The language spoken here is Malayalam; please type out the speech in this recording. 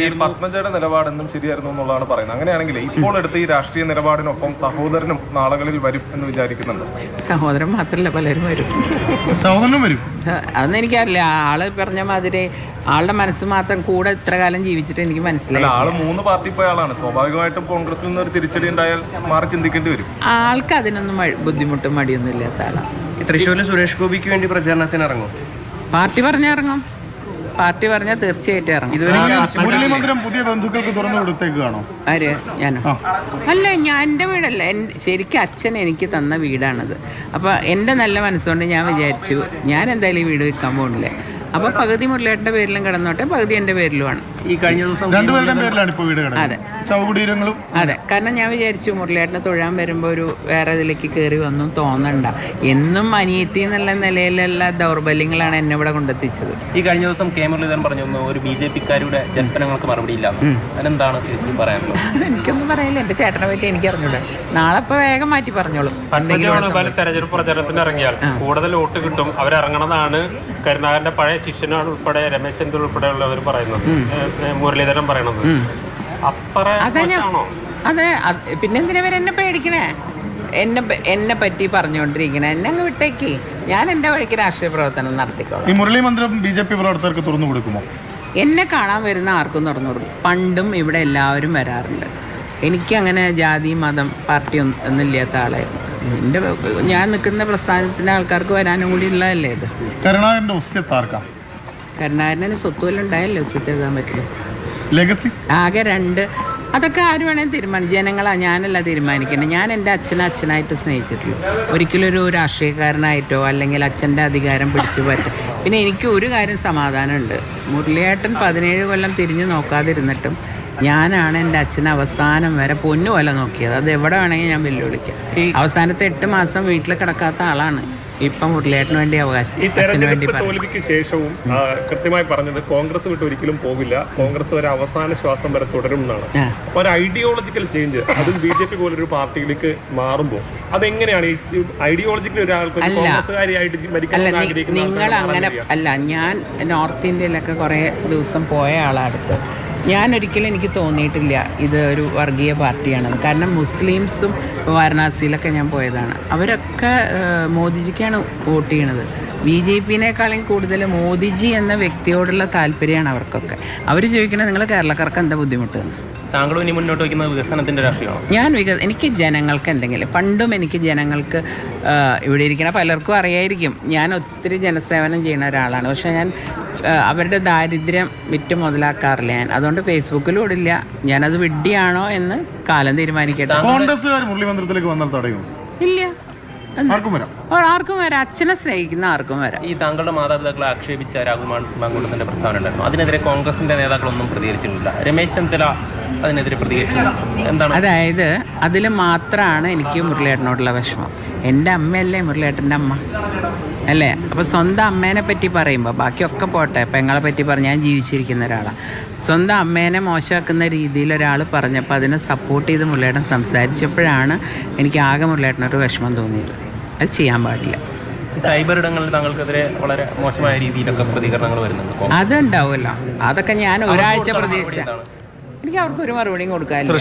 ഈ പത്മജയുടെ നിലപാടെന്നും ശരിയായിരുന്നു എന്നുള്ളതാണ് പറയുന്നത്. അങ്ങനെയാണെങ്കിൽ ഇപ്പോൾ എടുത്ത ഈ രാഷ്ട്രീയ നിലപാടിനൊപ്പം സഹോദരനും നാളുകളിൽ വരും എന്ന് വിചാരിക്കുന്നുണ്ട്. സഹോദരൻ മാത്രമല്ല, പലരും വരും. സഹോദരനും വരും. അതൊന്നും എനിക്കറിയില്ല. ആള് പറഞ്ഞ മാതിരി ആളുടെ മനസ്സ് മാത്രം കൂടെ ഇത്ര കാലം ജീവിച്ചിട്ട് എനിക്ക് മനസ്സിലായി. ആള് 3 പാർട്ടി പോയ ആളാണ്. സ്വാഭാവികമായിട്ടും കോൺഗ്രസിൽ നിന്ന് ഒരു തിരിച്ചടി ഉണ്ടായാൽ മാറി ചിന്തിക്കേണ്ടി വരും. ആൾക്ക് അതിനൊന്നും ബുദ്ധിമുട്ടും മടിയൊന്നും ഇല്ലാത്ത ആളാണ്. തൃശ്ശൂരിൽ സുരേഷ് ഗോപിക്ക് വേണ്ടി പ്രചാരണത്തിന് ഇറങ്ങും. പാർട്ടി പറഞ്ഞിറങ്ങും. പാർട്ടി പറഞ്ഞാൽ തീർച്ചയായിട്ടും ഇറങ്ങും. മുരളി മന്ദിരം പുതിയ ബന്ധുക്കൾക്ക് തുറന്നു കൊടുത്തേക്കാണോ? ആര്? ഞാനോ? അല്ല, ഞാൻ എൻ്റെ വീടല്ല. ശരിക്കും അച്ഛൻ എനിക്ക് തന്ന വീടാണത്. അപ്പോൾ എൻ്റെ നല്ല മനസ്സുകൊണ്ട് ഞാൻ വിചാരിച്ചു ഞാൻ എന്തായാലും ഈ വീട് വിൽക്കാൻ പോകുന്നില്ലേ. അപ്പോൾ പകുതി മുരളിയേട്ടൻ്റെ പേരിലും കിടന്നോട്ടെ, പകുതി എൻ്റെ പേരിലുമാണ്. ഈ കഴിഞ്ഞ ദിവസം രണ്ടുപേരുടെയും പേരിലാണ് ഇപ്പോൾ വീട് കിടക്കുന്നത്. അതെ, ചൗകുടീരങ്ങളും. അതെ. കാരണം ഞാൻ വിചാരിച്ചു മുരളിയേട്ടനെ തൊഴാൻ വരുമ്പോൾ ഒരു വേറെ ഇതിലേക്ക് കയറി വന്നും തോന്നണ്ട. എന്നും അനിയത്തി എന്നുള്ള നിലയിലുള്ള ദൗർബല്യങ്ങളാണ് എന്നെ ഇവിടെ കൊണ്ടെത്തിച്ചത്. ഈ കഴിഞ്ഞ ദിവസം കെ മുരളീധരൻ പറഞ്ഞു ഒരു BJP-ക്കാരുടെ ജൽപ്പനങ്ങൾക്ക് മറുപടി ഇല്ല. അതെന്താണ് ചേച്ചി പറയാനുള്ളത്? എനിക്കൊന്നും പറയില്ല. എൻ്റെ ചേട്ടനെ പറ്റി എനിക്ക് അറിഞ്ഞൂടെ. നാളെ ഇപ്പോൾ വേഗം മാറ്റി പറഞ്ഞോളും. തെരഞ്ഞെടുപ്പ് പ്രചരണത്തിന് ഇറങ്ങിയാൽ കൂടുതൽ വോട്ട് കിട്ടും, അവരിറങ്ങണമെന്നാണ് കരുണാകരന്റെ പഴയ ശിഷ്യനാൾ ഉൾപ്പെടെ രമേശ് ചെന്നിത്തല ഉൾപ്പെടെയുള്ളവർ പറയുന്നത്, മുരളീധരൻ പറയണത്. അതെ. പിന്നെന്തിനാ എന്നെ പേടിക്കണേ? എന്നെ പറ്റി പറഞ്ഞുകൊണ്ടിരിക്കണേ. എന്നെ അങ്ങ് വിട്ടേക്ക്. ഞാൻ എൻ്റെ വഴിക്ക് രാഷ്ട്രീയ പ്രവർത്തനം നടത്തിക്കോളാം. ഈ മുരളി മന്ദിരം BJP പ്രവർത്തകർക്ക് തുറന്നു കൊടുക്കുമോ? എന്നെ കാണാൻ വരുന്ന ആർക്കും തുറന്നു കൊടുക്കും. പണ്ടും ഇവിടെ എല്ലാവരും വരാറുണ്ട്. എനിക്കങ്ങനെ ജാതി മതം പാർട്ടി ഒന്നും ഇല്ലാത്ത ആളായിരുന്നു. ഞാൻ നിൽക്കുന്ന പ്രസ്ഥാനത്തിൻ്റെ ആൾക്കാർക്ക് വരാനും കൂടി ഉള്ളതല്ലേ ഇത്. കരുണാകരൻ്റെ ഉസ്യത്താർക്കാം? കരുണാകരന് സ്വത്ത് വല്ലതും ഉണ്ടായല്ലേ ഉസ്യത്ത് എഴുതാൻ പറ്റില്ല. ലെഗസി ആകെ 2. അതൊക്കെ ആര് വേണമെങ്കിൽ തീരുമാനിക്കും. ജനങ്ങളാണ്, ഞാനല്ല തീരുമാനിക്കുന്നത്. ഞാൻ എൻ്റെ അച്ഛനായിട്ട് സ്നേഹിച്ചിട്ടുള്ളൂ. ഒരിക്കലും ഒരു രാഷ്ട്രീയക്കാരനായിട്ടോ അല്ലെങ്കിൽ അച്ഛൻ്റെ അധികാരം പിടിച്ചു പറ്റും. പിന്നെ എനിക്ക് ഒരു കാര്യം സമാധാനമുണ്ട്. മുരളിയേട്ടൻ 17 കൊല്ലം തിരിഞ്ഞു നോക്കാതിരുന്നിട്ടും ഞാനാണ് എൻ്റെ അച്ഛനെ അവസാനം വരെ പൊന്നു പോലെ നോക്കിയത്. അത് എവിടെ വേണമെങ്കിൽ ഞാൻ വെല്ലുവിളിക്കാം. അവസാനത്തെ 8 മാസം വീട്ടിൽ കിടക്കാത്ത ആളാണ്. ഇപ്പം മുരളിയേട്ടന് വേണ്ടി അവകാശം. ഈ തെരഞ്ഞെടുപ്പ് തോൽവിക്ക് ശേഷവും കൃത്യമായി പറഞ്ഞത് കോൺഗ്രസ് വിട്ട് ഒരിക്കലും പോകില്ല, കോൺഗ്രസ് വരെ അവസാന ശ്വാസം വരെ തുടരും എന്നാണ്. അപ്പോൾ ഒരു ഐഡിയോളജിക്കൽ ചേഞ്ച് അതും BJP പോലൊരു പാർട്ടിയിലേക്ക് മാറുമ്പോൾ അതെങ്ങനെയാണ് ഈ ഐഡിയോളജിക്കൽ ഒരാൾക്ക് കോൺഗ്രസ്സുകാരിയായിട്ട് നിങ്ങൾ അങ്ങനെ അല്ല. ഞാൻ നോർത്ത് ഇന്ത്യയിലൊക്കെ കുറേ ദിവസം പോയ ആളടുത്ത് ഞാനൊരിക്കലും എനിക്ക് തോന്നിയിട്ടില്ല ഇത് ഒരു വർഗീയ പാർട്ടിയാണെന്ന്. കാരണം മുസ്ലിംസും വാരണാസിയിലൊക്കെ ഞാൻ പോയതാണ്. അവരൊക്കെ മോദിജിക്കാണ് വോട്ട് ചെയ്യണത്. BJP-നേക്കാളും കൂടുതൽ മോദിജി എന്ന വ്യക്തിയോടുള്ള താല്പര്യമാണ് അവർക്കൊക്കെ. അവർ ചോദിക്കണത് നിങ്ങൾ കേരളക്കാർക്ക് എന്താ ബുദ്ധിമുട്ട്? താങ്കൾ ഇനി മുന്നോട്ട് വയ്ക്കുന്നത് വികസനത്തിൻ്റെ രാഷ്ട്രീയമാണ്. എനിക്ക് ജനങ്ങൾക്ക് എന്തെങ്കിലും പണ്ടും എനിക്ക് ജനങ്ങൾക്ക് ഇവിടെ ഇരിക്കുന്ന പലർക്കും അറിയായിരിക്കും ഞാൻ ഒത്തിരി ജനസേവനം ചെയ്യുന്ന ഒരാളാണ്. പക്ഷേ ഞാൻ അവരുടെ ദാരിദ്ര്യം വിറ്റ് മുതലാക്കാറില്ല. ഞാൻ അതുകൊണ്ട് ഫേസ്ബുക്കിലും ഇടില്ല. ഞാനത് വിഡ്ഢിയാണോ എന്ന് കാലം തീരുമാനിക്കട്ടെ. കോൺഗ്രസ്സുകാർ മുരളി മന്ദിരത്തിലേക്ക് വന്നാൽ തടയും? ഇല്ല, ആർക്കും വരാം. അച്ഛനെ സ്നേഹിക്കുന്ന ആർക്കും വരാം. ഈ താങ്കളുടെ മാതാപിതാക്കളെ ആക്ഷേപിച്ച രാഹുൽ മാങ്കൂട്ടത്തിന്റെ പ്രസ്താവന ഉണ്ടായിരുന്നു. അതിനെതിരെ കോൺഗ്രസിന്റെ നേതാക്കളൊന്നും പ്രതികരിച്ചിട്ടില്ല. രമേശ് ചെന്നിത്തല അതിനെതിരെ പ്രതികരിച്ചില്ല. എന്താണ്? അതായത് അതിൽ മാത്രമാണ് എനിക്ക് മുരളിയേട്ടനോടുള്ള വിഷമം. എൻ്റെ അമ്മയല്ലേ മുരളിയേട്ടൻ്റെ അമ്മ അല്ലേ? അപ്പോൾ സ്വന്തം അമ്മേനെ പറ്റി പറയുമ്പോൾ ബാക്കിയൊക്കെ പോട്ടെ, പെങ്ങളെ പറ്റി പറഞ്ഞ് ഞാൻ ജീവിച്ചിരിക്കുന്ന ഒരാളാണ്. സ്വന്തം അമ്മേനെ മോശമാക്കുന്ന രീതിയിൽ ഒരാൾ പറഞ്ഞപ്പോൾ അതിനെ സപ്പോർട്ട് ചെയ്ത് മുരളിയേട്ടൻ സംസാരിച്ചപ്പോഴാണ് എനിക്ക് ആകെ മുരളിയേട്ടനൊരു വിഷമം തോന്നിയത്. അത് ചെയ്യാൻ പാടില്ല. സൈബർ ഇടങ്ങളിൽ താങ്കൾക്കെതിരെ വളരെ മോശമായ രീതിയിലൊക്കെ പ്രതികരണങ്ങൾ വരുന്നുണ്ട്. അതുണ്ടാവുമല്ലോ. അതൊക്കെ ഞാൻ ഒരാഴ്ച പ്രതീക്ഷിച്ച. എനിക്ക് അവർക്കൊരു മറുപടിയും കൊടുക്കാനില്ല.